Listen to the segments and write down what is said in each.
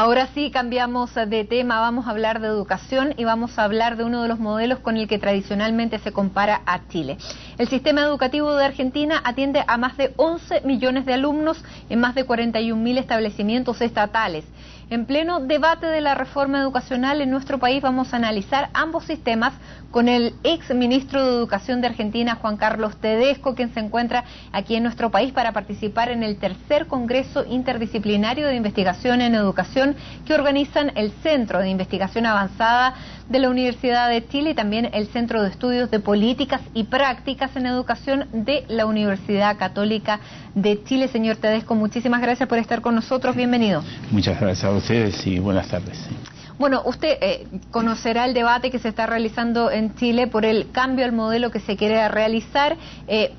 Ahora sí, cambiamos de tema, vamos a hablar de educación y vamos a hablar de uno de los modelos con el que tradicionalmente se compara a Chile. El sistema educativo de Argentina atiende a más de 11 millones de alumnos en más de 41.000 establecimientos estatales. En pleno debate de la reforma educacional en nuestro país vamos a analizar ambos sistemas con el ex ministro de Educación de Argentina, Juan Carlos Tedesco, quien se encuentra aquí en nuestro país para participar en el tercer Congreso Interdisciplinario de Investigación en Educación que organizan el Centro de Investigación Avanzada de la Universidad de Chile y también el Centro de Estudios de Políticas y Prácticas en Educación de la Universidad Católica de Chile. Señor Tedesco, muchísimas gracias por estar con nosotros. Bienvenido. Muchas gracias a ustedes y buenas tardes. Bueno, usted conocerá el debate que se está realizando en Chile por el cambio al modelo que se quiere realizar,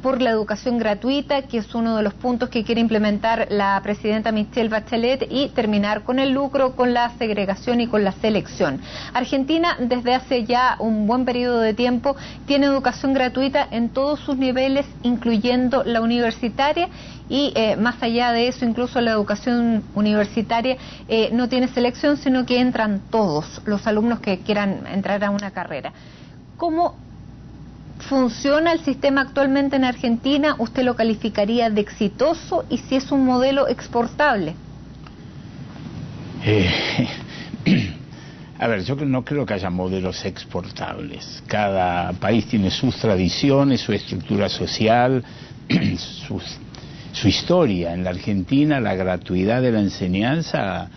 por la educación gratuita, que es uno de los puntos que quiere implementar la presidenta Michelle Bachelet, y terminar con el lucro, con la segregación y con la selección. Argentina, desde hace ya un buen periodo de tiempo, tiene educación gratuita en todos sus niveles, incluyendo la universitaria, y más allá de eso, incluso la educación universitaria no tiene selección, sino que entran todos los alumnos que quieran entrar a una carrera. ¿Cómo funciona el sistema actualmente en Argentina? ¿Usted lo calificaría de exitoso y si es un modelo exportable? A ver, yo no creo que haya modelos exportables. Cada país tiene sus tradiciones, su estructura social, su historia. En la Argentina la gratuidad de la enseñanza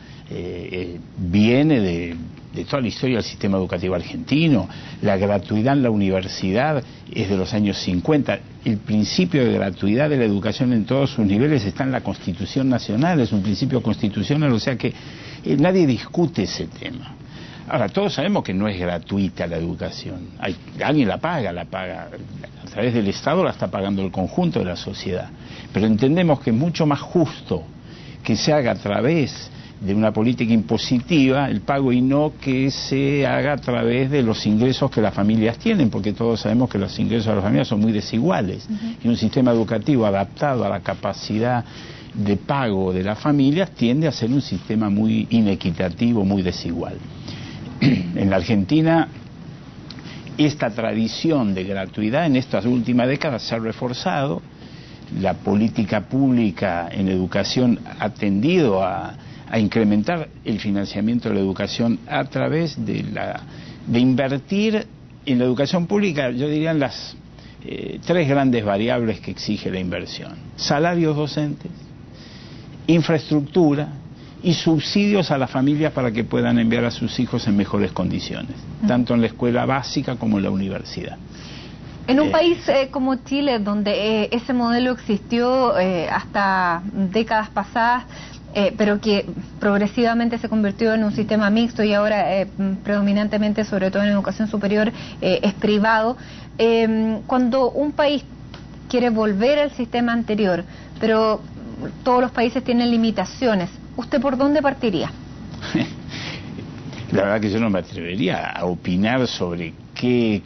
viene de toda la historia del sistema educativo argentino. La gratuidad en la universidad es de los años 50. El principio de gratuidad de la educación en todos sus niveles está en la Constitución Nacional, es un principio constitucional, o sea que nadie discute ese tema. Ahora, todos sabemos que no es gratuita la educación. Alguien la paga a través del Estado, la está pagando el conjunto de la sociedad. Pero entendemos que es mucho más justo que se haga a través de una política impositiva el pago y no que se haga a través de los ingresos que las familias tienen, porque todos sabemos que los ingresos de las familias son muy desiguales. Y un sistema educativo adaptado a la capacidad de pago de las familias tiende a ser un sistema muy inequitativo, muy desigual. En la Argentina, esta tradición de gratuidad en estas últimas décadas se ha reforzado. La política pública en educación ha tendido a incrementar el financiamiento de la educación a través de invertir en la educación pública, yo diría en las tres grandes variables que exige la inversión: salarios docentes, infraestructura y subsidios a las familias para que puedan enviar a sus hijos en mejores condiciones, tanto en la escuela básica como en la universidad. En un país como Chile, donde ese modelo existió hasta décadas pasadas, pero que progresivamente se convirtió en un sistema mixto y ahora predominantemente, sobre todo en educación superior, es privado, cuando un país quiere volver al sistema anterior, pero todos los países tienen limitaciones, ¿usted por dónde partiría? La verdad que yo no me atrevería a opinar sobre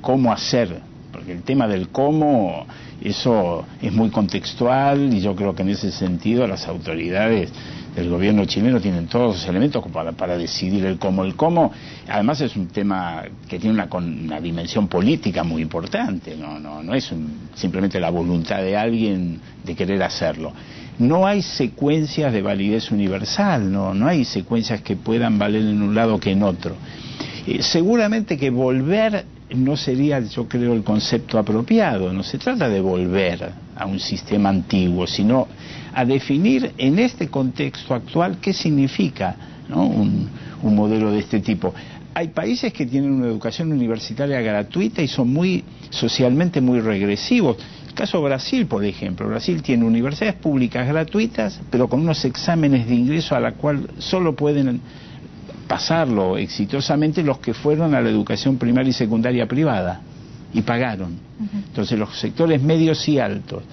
cómo hacer, porque el tema del cómo, eso es muy contextual y yo creo que en ese sentido las autoridades del gobierno chileno tienen todos los elementos para decidir el cómo. El cómo, además, es un tema que tiene una dimensión política muy importante, no es simplemente la voluntad de alguien de querer hacerlo. No hay secuencias de validez universal, no hay secuencias que puedan valer en un lado que en otro. Seguramente que volver no sería, yo creo, el concepto apropiado. No se trata de volver a un sistema antiguo, sino a definir en este contexto actual qué significa, ¿no?, un modelo de este tipo. Hay países que tienen una educación universitaria gratuita y son socialmente muy regresivos. El caso de Brasil, por ejemplo. Brasil tiene universidades públicas gratuitas, pero con unos exámenes de ingreso a la cual solo pueden pasarlo exitosamente los que fueron a la educación primaria y secundaria privada y pagaron. Entonces los sectores medios y altos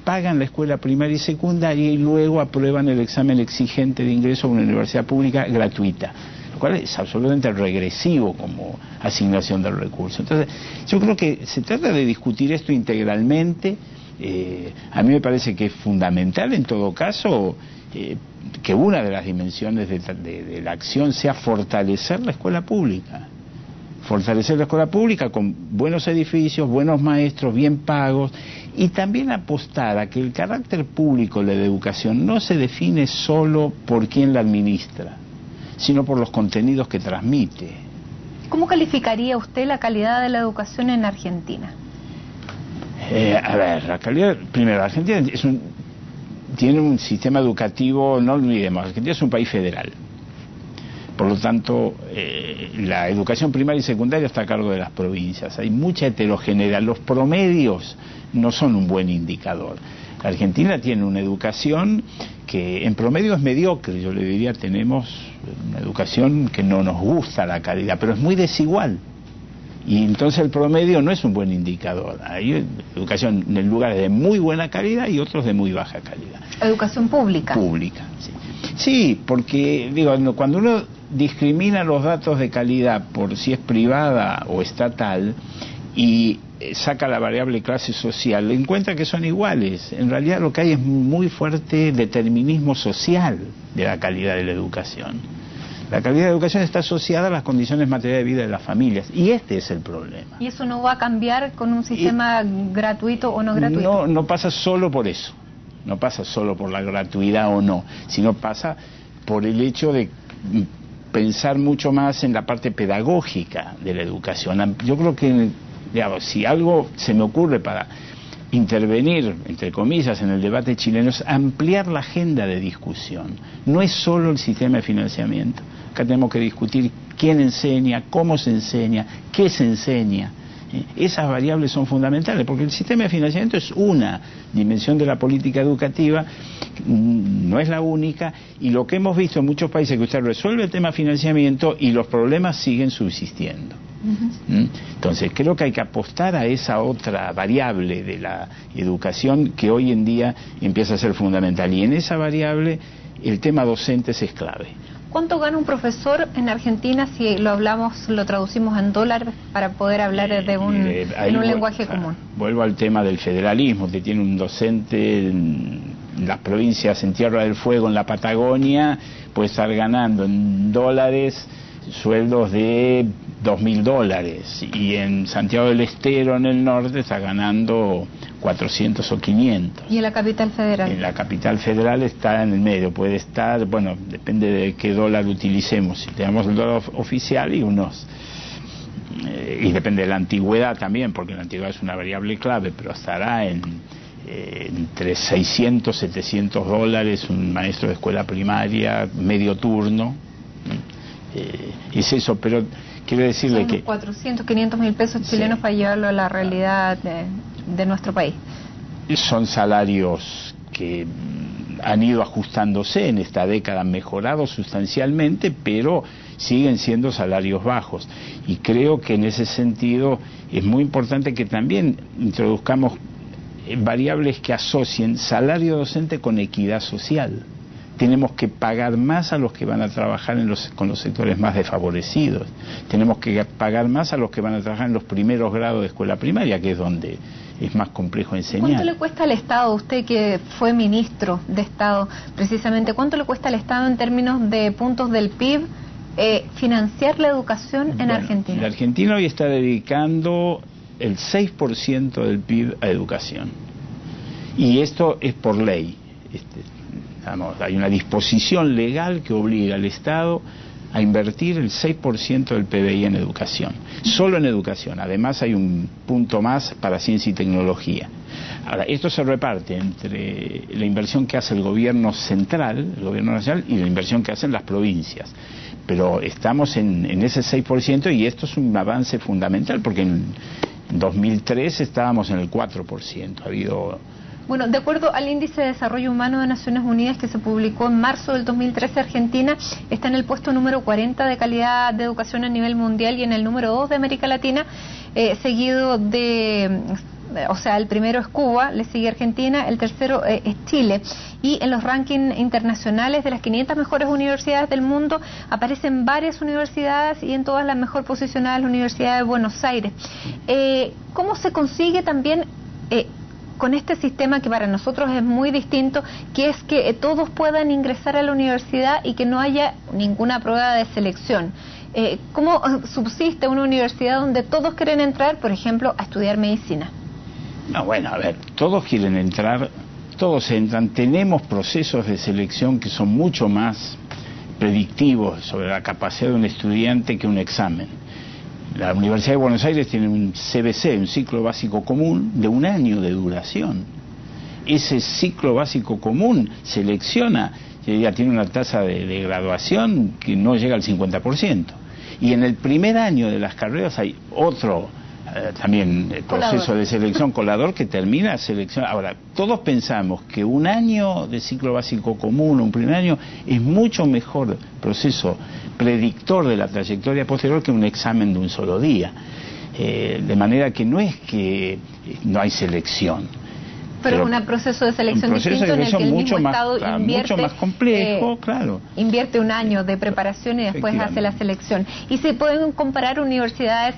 pagan la escuela primaria y secundaria y luego aprueban el examen exigente de ingreso a una universidad pública gratuita, lo cual es absolutamente regresivo como asignación del recurso. Entonces yo creo que se trata de discutir esto integralmente. A mí me parece que es fundamental en todo caso que una de las dimensiones de la acción sea fortalecer la escuela pública. Fortalecer la escuela pública con buenos edificios, buenos maestros, bien pagos, y también apostar a que el carácter público de la educación no se define solo por quien la administra, sino por los contenidos que transmite. ¿Cómo calificaría usted la calidad de la educación en Argentina? A ver, la calidad, primero, Argentina tiene un sistema educativo, no olvidemos, Argentina es un país federal. Por lo tanto, la educación primaria y secundaria está a cargo de las provincias. Hay mucha heterogeneidad. Los promedios no son un buen indicador. La Argentina tiene una educación que en promedio es mediocre. Yo le diría, tenemos una educación que no nos gusta la calidad, pero es muy desigual. Y entonces el promedio no es un buen indicador. Hay educación en lugares de muy buena calidad y otros de muy baja calidad. ¿Educación pública? Pública, sí. Sí, porque digo, cuando uno discrimina los datos de calidad por si es privada o estatal y saca la variable clase social, encuentra que son iguales. En realidad lo que hay es muy fuerte determinismo social de la calidad de la educación. La calidad de la educación está asociada a las condiciones materiales de vida de las familias, y este es el problema. ¿Y eso no va a cambiar con un sistema gratuito o no gratuito? No pasa solo por eso, no pasa solo por la gratuidad o no, sino pasa por el hecho de pensar mucho más en la parte pedagógica de la educación. Yo creo que, digamos, si algo se me ocurre para intervenir, entre comillas, en el debate chileno, es ampliar la agenda de discusión. No es solo el sistema de financiamiento. Acá tenemos que discutir quién enseña, cómo se enseña, qué se enseña. Esas variables son fundamentales, porque el sistema de financiamiento es una dimensión de la política educativa, no es la única, y lo que hemos visto en muchos países, que usted resuelve el tema de financiamiento y los problemas siguen subsistiendo. Entonces creo que hay que apostar a esa otra variable de la educación que hoy en día empieza a ser fundamental, y en esa variable el tema docentes es clave. ¿Cuánto gana un profesor en Argentina si lo traducimos en dólares para poder hablar en un lenguaje común? Vuelvo al tema del federalismo, que tiene un docente en las provincias, en Tierra del Fuego, en la Patagonia, puede estar ganando en dólares sueldos de $2.000, y en Santiago del Estero, en el norte, está ganando 400 o 500. ¿Y en la capital federal? En la capital federal está en el medio, puede estar, bueno, depende de qué dólar utilicemos. Si tenemos el dólar oficial y depende de la antigüedad también, porque la antigüedad es una variable clave, pero estará entre 600 y $700 un maestro de escuela primaria, medio turno. Es eso, pero quiero decirle son que 400, 500 mil pesos chilenos, sí, para llevarlo a la realidad de nuestro país. Son salarios que han ido ajustándose en esta década, han mejorado sustancialmente, pero siguen siendo salarios bajos, y creo que en ese sentido es muy importante que también introduzcamos variables que asocien salario docente con equidad social. Tenemos que pagar más a los que van a trabajar con los sectores más desfavorecidos. Tenemos que pagar más a los que van a trabajar en los primeros grados de escuela primaria, que es donde es más complejo enseñar. ¿Cuánto le cuesta al Estado, usted que fue ministro de Estado precisamente, cuánto le cuesta al Estado en términos de puntos del PIB financiar la educación en Argentina? La Argentina hoy está dedicando el 6% del PIB a educación. Y esto es por ley. Hay una disposición legal que obliga al Estado a invertir el 6% del PBI en educación, solo en educación. Además hay un punto más para ciencia y tecnología. Ahora, esto se reparte entre la inversión que hace el gobierno central, el gobierno nacional, y la inversión que hacen las provincias. Pero estamos en ese 6%, y esto es un avance fundamental, porque en 2003 estábamos en el 4%. Ha habido... Bueno, de acuerdo al Índice de Desarrollo Humano de Naciones Unidas, que se publicó en marzo del 2013, Argentina está en el puesto número 40 de calidad de educación a nivel mundial y en el número 2 de América Latina, seguido de... O sea, el primero es Cuba, le sigue Argentina, el tercero es Chile. Y en los rankings internacionales de las 500 mejores universidades del mundo aparecen varias universidades, y en todas las mejor posicionadas la Universidad de Buenos Aires. ¿Cómo se consigue también con este sistema que para nosotros es muy distinto, que es que todos puedan ingresar a la universidad y que no haya ninguna prueba de selección. ¿Cómo subsiste una universidad donde todos quieren entrar, por ejemplo, a estudiar medicina? No, bueno, a ver, todos quieren entrar, todos entran. Tenemos procesos de selección que son mucho más predictivos sobre la capacidad de un estudiante que un examen. La Universidad de Buenos Aires tiene un CBC, un ciclo básico común, de 1 año de duración. Ese ciclo básico común selecciona, ya tiene una tasa de graduación que no llega al 50%. Y en el primer año de las carreras hay otro también el proceso de selección colador que termina selección. Ahora, todos pensamos que 1 año de ciclo básico común, un primer año, es mucho mejor proceso predictor de la trayectoria posterior que un examen de un solo día. De manera que no es que no hay selección. Pero es un proceso de selección distinto en el que el mismo Estado invierte, mucho más complejo, claro. Invierte 1 año de preparación y después hace la selección. ¿Y se pueden comparar universidades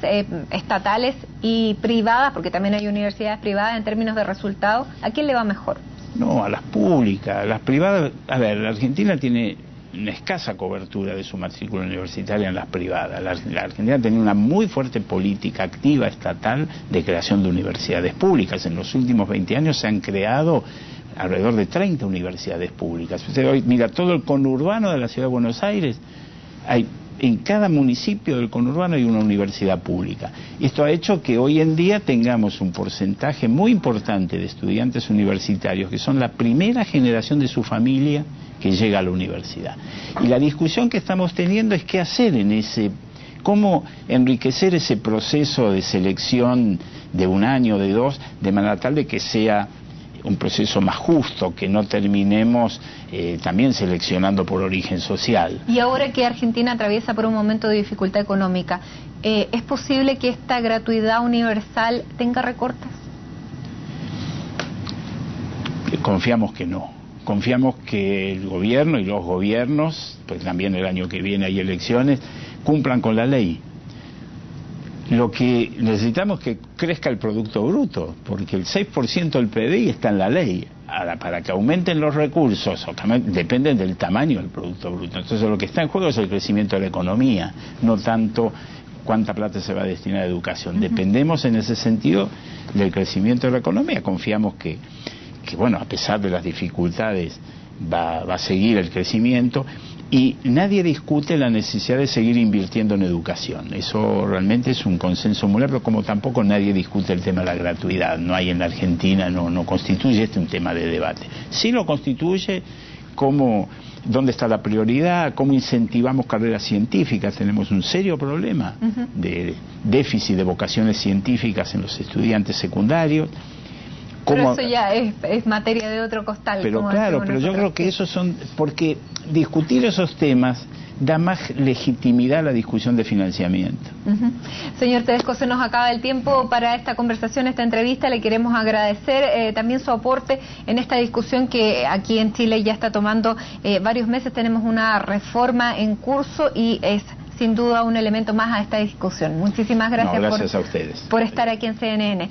estatales y privadas, porque también hay universidades privadas en términos de resultados? ¿A quién le va mejor? No, a las públicas, a las privadas. A ver, la Argentina tiene una escasa cobertura de su matrícula universitaria en las privadas. La Argentina tenía una muy fuerte política activa estatal de creación de universidades públicas. En los últimos 20 años se han creado alrededor de 30 universidades públicas. Usted hoy mira todo el conurbano de la ciudad de Buenos Aires, en cada municipio del conurbano hay una universidad pública. Y esto ha hecho que hoy en día tengamos un porcentaje muy importante de estudiantes universitarios que son la primera generación de su familia que llega a la universidad. Y la discusión que estamos teniendo es qué hacer en cómo enriquecer ese proceso de selección de 1 año, de 2, de manera tal de que sea un proceso más justo, que no terminemos también seleccionando por origen social. Y ahora que Argentina atraviesa por un momento de dificultad económica, ¿es posible que esta gratuidad universal tenga recortes? Confiamos que no. Confiamos que el gobierno y los gobiernos, pues también el año que viene hay elecciones, cumplan con la ley. Lo que necesitamos es que crezca el Producto Bruto, porque el 6% del PBI está en la ley. Ahora, para que aumenten los recursos, dependen del tamaño del Producto Bruto. Entonces lo que está en juego es el crecimiento de la economía, no tanto cuánta plata se va a destinar a educación. Dependemos en ese sentido del crecimiento de la economía. Confiamos que bueno, a pesar de las dificultades, va a seguir el crecimiento, y nadie discute la necesidad de seguir invirtiendo en educación. Eso realmente es un consenso muy amplio, como tampoco nadie discute el tema de la gratuidad. No hay en la Argentina, no constituye un tema de debate. Sí lo constituye dónde está la prioridad, cómo incentivamos carreras científicas. Tenemos un serio problema de déficit de vocaciones científicas en los estudiantes secundarios. Pero eso ya es materia de otro costal. Pero claro, pero yo creo que esos son, porque discutir esos temas da más legitimidad a la discusión de financiamiento. Señor Tedesco, se nos acaba el tiempo para esta conversación, esta entrevista. Le queremos agradecer también su aporte en esta discusión que aquí en Chile ya está tomando varios meses. Tenemos una reforma en curso y es sin duda un elemento más a esta discusión. Muchísimas gracias, gracias a ustedes por estar aquí en CNN.